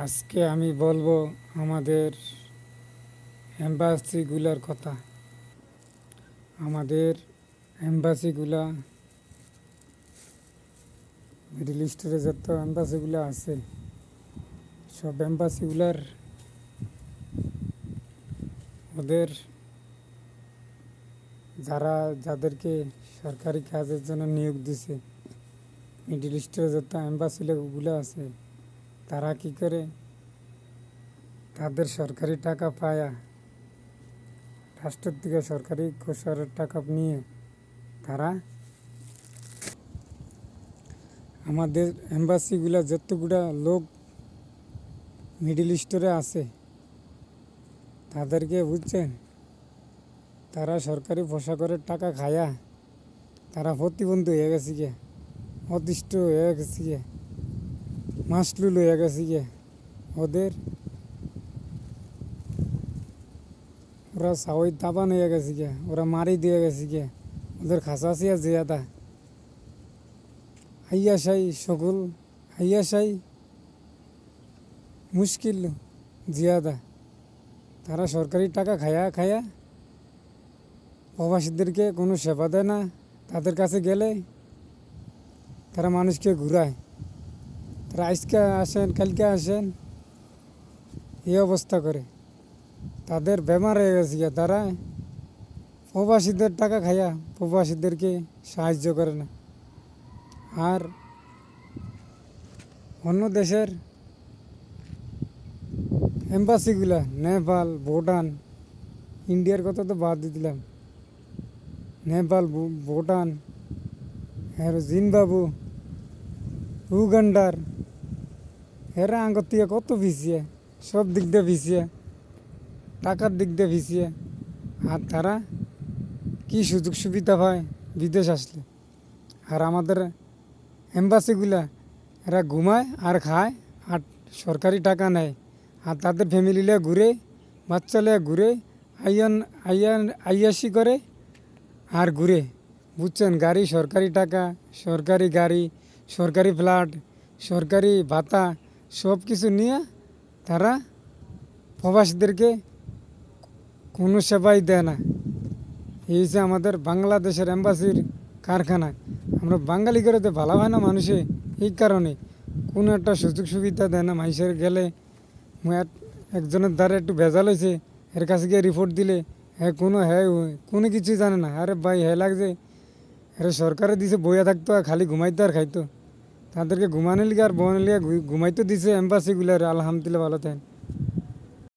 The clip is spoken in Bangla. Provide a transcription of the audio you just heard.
আজকে আমি বলবো আমাদের এম্বাসিগুলার কথা। আমাদের এম্বাসিগুলা, মিডল ইস্টের যত এম্বাসিগুলো আছে, সব এম্বাসিগুলার ওদের যাদেরকে সরকারি কাজের জন্য নিয়োগ দিছে, মিডল ইস্টের যত এম্বাসিগুলো আছে, তারা কি করে তাদের সরকারি টাকা পায়া, রাষ্ট্রের থেকে সরকারি কোষারের টাকা নিয়ে তারা আমাদের এম্বাসিগুলা যতগুলা লোক মিডল ইস্টে আছে তাদেরকে বুঝছেন, তারা সরকারি পোশাকের টাকা খায়া তারা প্রতিবন্ধী হয়ে গেছে গে, অতিষ্ঠ হয়ে গেছে গে, মাসলুল হয়ে গেছে গে। ওরা সাওই তাবান হয়ে গেছে গে, ওরা মারি দিয়ে গেছে গে, ওদের খাসাসিয়া জিয়াদা আইয়াশাই সকল আইয়াশাই মুশকিল জিয়াদা। তারা সরকারি টাকা খায়া খায়া প্রবাসীদেরকে কোনো সেবা দেয় না। তাদের কাছে গেলে তারা মানুষকে ঘুরায়, তারা আজকে আসেন কালকে আসেন এই অবস্থা করে। তাদের বেমার হয়ে গেছে গিয়া, তারা প্রবাসীদের টাকা খায়া প্রবাসীদেরকে সাহায্য করে না। আর অন্য দেশের এম্বাসিগুলা, নেপাল, ভুটান, ইন্ডিয়ার কথা তো বাদ দিয়ে দিলাম, নেপাল, ভুটান, আর জিম্বাবু, উগান্ডার, এরা আঙ্গর থেকে কত পিছিয়ে, সব দিক দিয়ে পিছিয়ে, টাকার দিক দিয়ে পিছিয়ে। আর তারা কি সুযোগ সুবিধা পায় বিদেশ আসলে। আর আমাদের এম্বাসিগুলা এরা ঘুমায় আর খায় আর সরকারি টাকা নেয়, আর তাদের ফ্যামিলি লিয়ে ঘুরে, বাচ্চা লিয়ে ঘুরে, আইয়াসি করে আর ঘুরে। বুঝছেন, গাড়ি সরকারি টাকা, সরকারি গাড়ি, সরকারি ফ্ল্যাট, সরকারি ভাতা, সব কিছু নিয়ে তারা প্রবাসীদেরকে কোনো সেবাই দেয় না। এই যে আমাদের বাংলাদেশের এম্বাসির কারখানা, আমরা বাঙালি করে তো ভালো হয় না মানুষে, এই কারণে কোনো একটা সুযোগ সুবিধা দেয় না। মানুষের গেলে একজনের দ্বারা একটু ভেজাল হয়েছে, এর কাছে গিয়ে রিপোর্ট দিলে কোনো কিছুই জানে না। আরে ভাই, লাগছে আরে সরকারে দিছে বইয়া থাকতো আর খালি ঘুমাইতো আর খাইতো। তাদেরকে ঘুমানো লিগে আর বনের লিগে ঘুমাইতো দিছে এম্বাসিগুলার। আলহামদুলিল্লাহ, ভালো থাকেন।